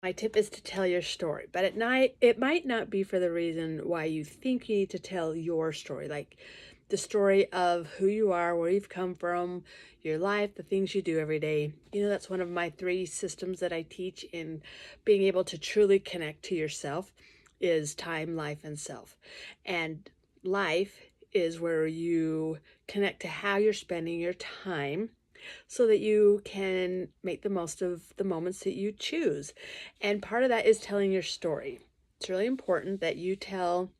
My tip is to tell your story, but at night, it might not be for the reason why you think you need to tell your story, like the story of who you are, where you've come from, your life, the things you do every day. That's one of my three systems that I teach in being able to truly connect to yourself is time, life, and self. And life is where you connect to how you're spending your time so that you can make the most of the moments that you choose. And part of that is telling your story. It's really important that you tell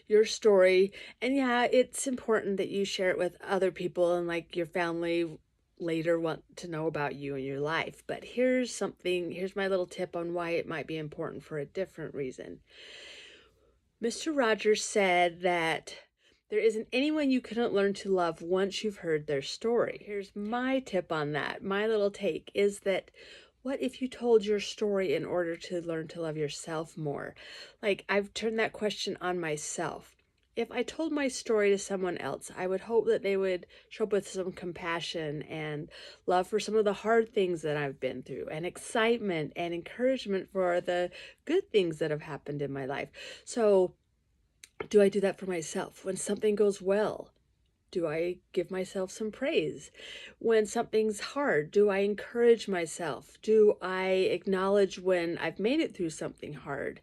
your story. And yeah, it's important that you share it with other people and like your family later want to know about you and your life. But here's my little tip on why it might be important for a different reason. Mr. Rogers said that there isn't anyone you couldn't learn to love once you've heard their story. Here's my tip on that. My little take is that what if you told your story in order to learn to love yourself more? Like, I've turned that question on myself. If I told my story to someone else, I would hope that they would show up with some compassion and love for some of the hard things that I've been through, and excitement and encouragement for the good things that have happened in my life. So, do I do that for myself? When something goes well, do I give myself some praise? When something's hard, do I encourage myself? Do I acknowledge when I've made it through something hard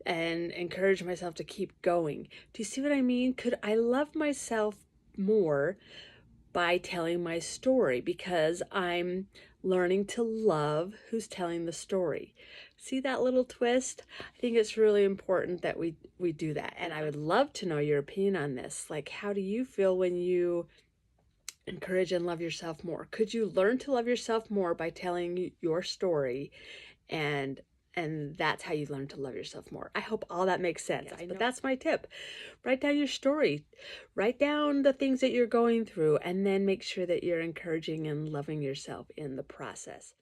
and encourage myself to keep going? Do you see what I mean? Could I love myself more by telling my story because I'm learning to love who's telling the story? See that little twist? I think it's really important that we do that. And I would love to know your opinion on this. Like, how do you feel when you encourage and love yourself more? Could you learn to love yourself more by telling your story, and that's how you learn to love yourself more? I hope all that makes sense. Yes, but that's my tip. Write down your story. Write down the things that you're going through, and then make sure that you're encouraging and loving yourself in the process.